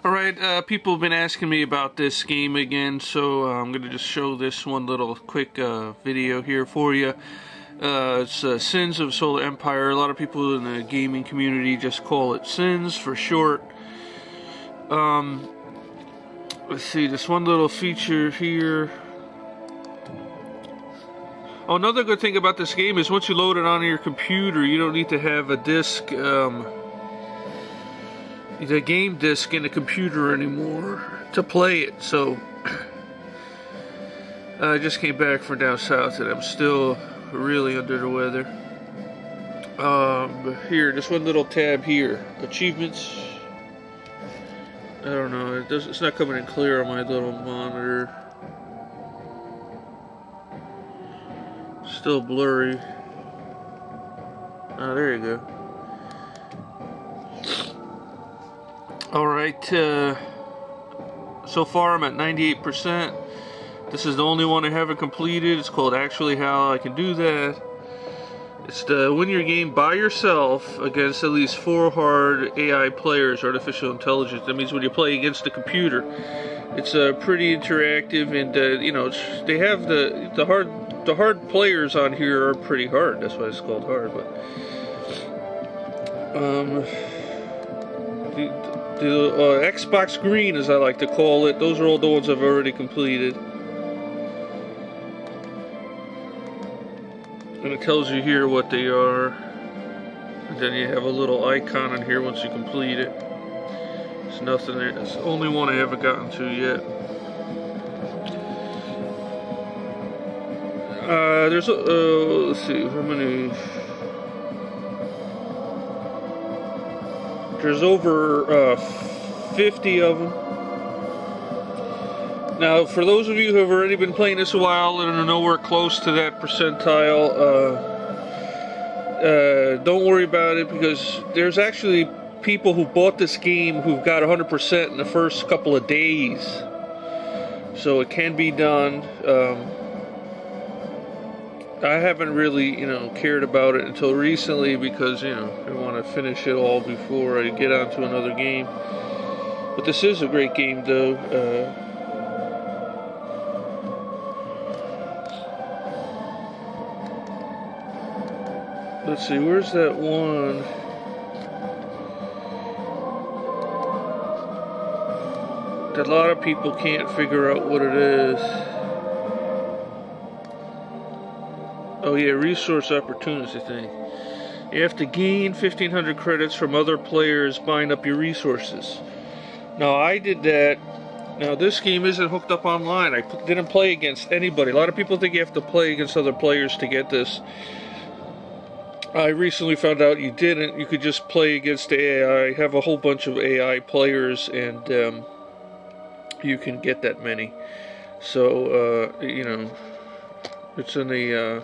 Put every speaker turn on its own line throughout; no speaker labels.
Alright, people have been asking me about this game again, so I'm going to just show this one little quick video here for you. It's Sins of Solar Empire. A lot of people in the gaming community just call it Sins for short. Let's see, this one little feature here. Oh, another good thing about this game is once you load it onto your computer, you don't need to have a disc, the game disc in the computer anymore to play it. So I just came back from down south and I'm still really under the weather. Here, just one little tab here, achievements. I don't know, it's not coming in clear on my little monitor. Still blurry. Oh, there you go. Alright, so far I'm at 98%. This is the only one I haven't completed. It's called Actually How I Can Do That. It's to win your game by yourself against at least 4 hard AI players, artificial intelligence. That means when you play against the computer. It's pretty interactive, and you know, they have the hard players on here are pretty hard. That's why it's called hard. But the Xbox Green, as I like to call it, those are all the ones I've already completed. And it tells you here what they are. And then you have a little icon on here once you complete it. There's nothing there. It's the only one I haven't gotten to yet. There's let's see, how many? There's over 50 of them. Now, for those of you who have already been playing this a while and are nowhere close to that percentile, don't worry about it, because there's actually people who bought this game who've got 100% in the first couple of days. So it can be done. I haven't really, cared about it until recently because, I want to finish it all before I get on to another game. But this is a great game, though. Let's see, where's that one? That a lot of people can't figure out what it is. Oh yeah, resource opportunity thing. You have to gain 1,500 credits from other players buying up your resources. Now I did that. Now this game isn't hooked up online. I didn't play against anybody. A lot of people think you have to play against other players to get this. I recently found out you didn't. You could just play against the AI. I have a whole bunch of AI players, and you can get that many. So it's in the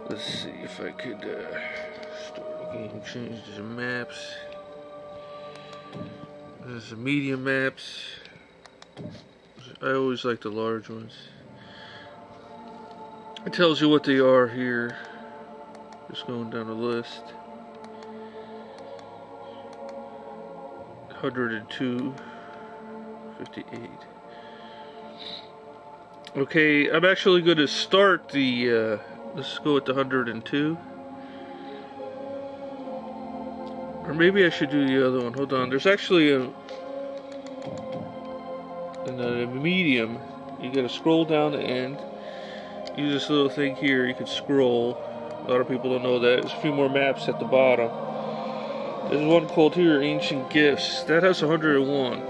let's see if I could start the game, change the maps. There's the medium maps. I always like the large ones. It tells you what they are here. Just going down the list. 102, 58. Okay, I'm actually going to start the, let's go with the 102. Or maybe I should do the other one. Hold on, there's actually in the medium, you gotta scroll down the end. Use this little thing here, you can scroll. A lot of people don't know that. There's a few more maps at the bottom. There's one called here, Ancient Gifts. That has 101.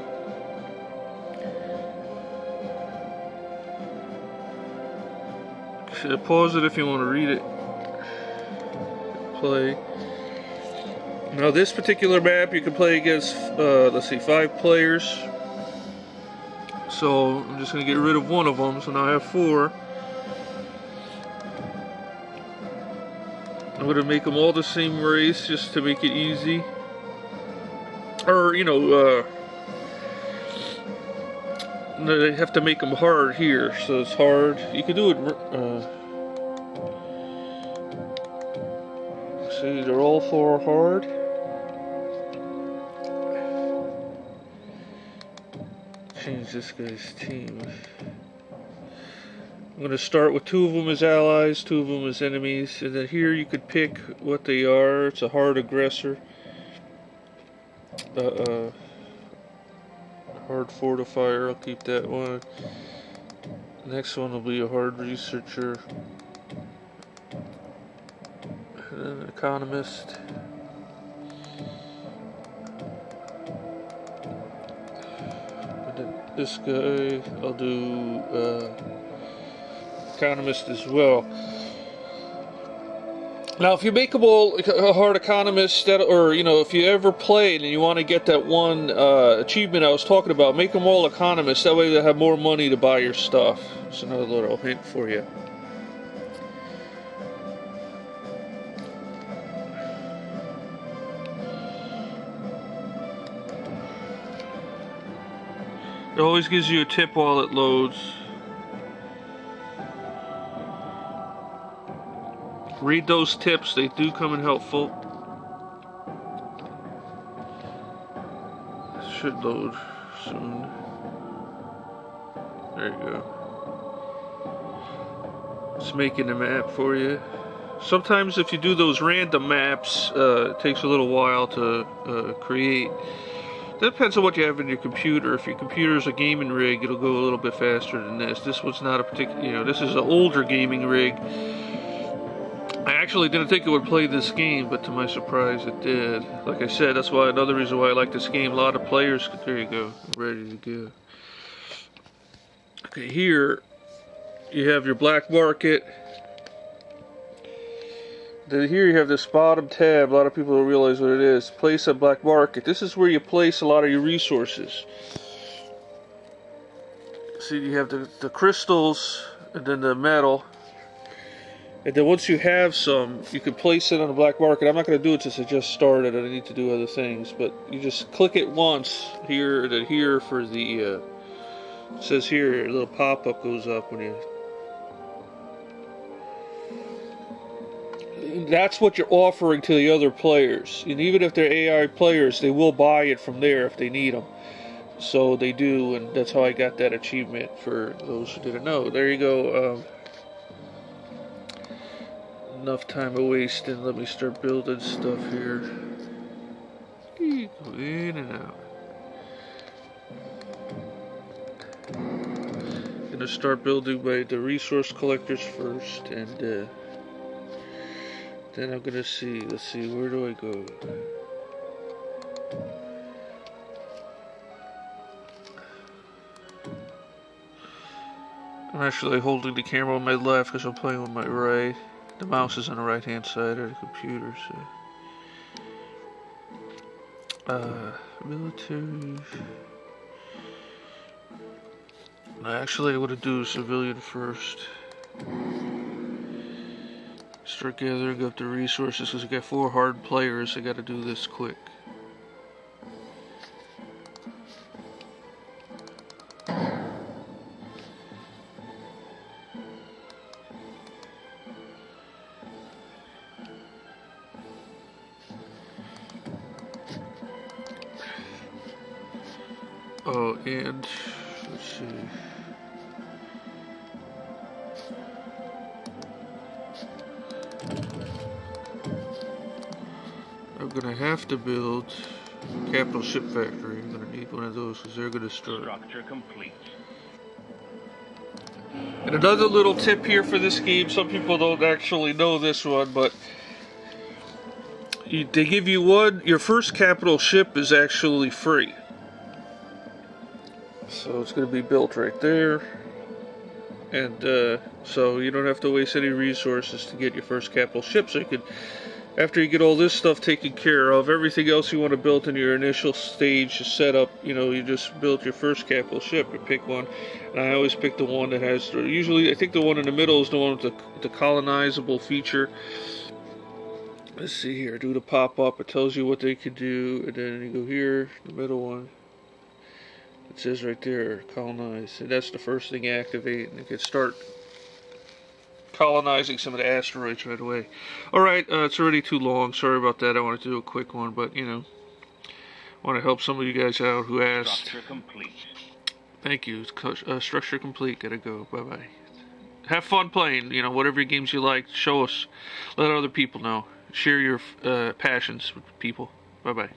Pause it if you want to read it. Play. Now this particular map you can play against, let's see, 5 players. So I'm just going to get rid of one of them, so now I have 4. I'm going to make them all the same race just to make it easy. Or, they have to make them hard here, so it's hard. You can do it, see, they're all 4 hard. change this guy's team. I'm going to start with 2 of them as allies, 2 of them as enemies, and then here you could pick what they are. It's a hard aggressor, hard fortifier, I'll keep that one. Next one will be a hard researcher, and then an economist. And then this guy, I'll do economist as well. Now, if you make them all a hard economist, or if you ever played and you want to get that one achievement I was talking about, make them all economists. That way they have more money to buy your stuff. That's another little hint for you. It always gives you a tip while it loads. Read those tips, they do come in helpful. Should load soon. There you go. It's making a map for you. Sometimes if you do those random maps, it takes a little while to create. That depends on what you have in your computer. If your computer is a gaming rig, it'll go a little bit faster than this. This one's not a particular, this is an older gaming rig. I actually didn't think it would play this game, but to my surprise it did. Like I said, that's why another reason why I like this game. A lot of players, there you go, ready to go. Okay, here you have your black market. Then here you have this bottom tab. A lot of people don't realize what it is. Place a black market. This is where you place a lot of your resources. See, you have the crystals and then the metal. And then once you have some, you can place it on the black market. I'm not going to do it since I just started and I need to do other things. But you just click it once here, and then here for the, it says here, a little pop-up goes up when you... That's what you're offering to the other players. And even if they're AI players, they will buy it from there if they need them. So they do, and that's how I got that achievement for those who didn't know. There you go. Enough time wasting. Let me start building stuff here. Go in and out. Gonna start building by the resource collectors first, and then I'm gonna see. Let's see, where do I go? I'm actually holding the camera on my left because I'm playing with my right. The mouse is on the right hand side of the computer, so. Military. Actually, I want to do civilian first. Start gathering up the resources because I got 4 hard players. I got to do this quick. Oh, and let's see. I'm gonna have to build Capital Ship Factory. I'm gonna need one of those because they're gonna start.
Structure complete.
And another little tip here for this game. Some people don't actually know this one, but they give you one. Your first capital ship is actually free. So it's going to be built right there, and so you don't have to waste any resources to get your first capital ship. So you can, after you get all this stuff taken care of, everything else you want to build in your initial stage is set up. You just build your first capital ship. You pick one, and I always pick the one that has. Usually, I think the one in the middle is the one with the colonizable feature. Let's see here. Do the pop up. It tells you what they can do, and then you go here, the middle one. It says right there, colonize, and that's the first thing you activate, and you can start colonizing some of the asteroids right away. Alright, it's already too long, sorry about that. I wanted to do a quick one, but I want to help some of you guys out who asked.
Structure complete.
Thank you. Structure complete. Gotta go. Bye-bye. Have fun playing, whatever games you like. Show us. Let other people know. Share your passions with people. Bye-bye.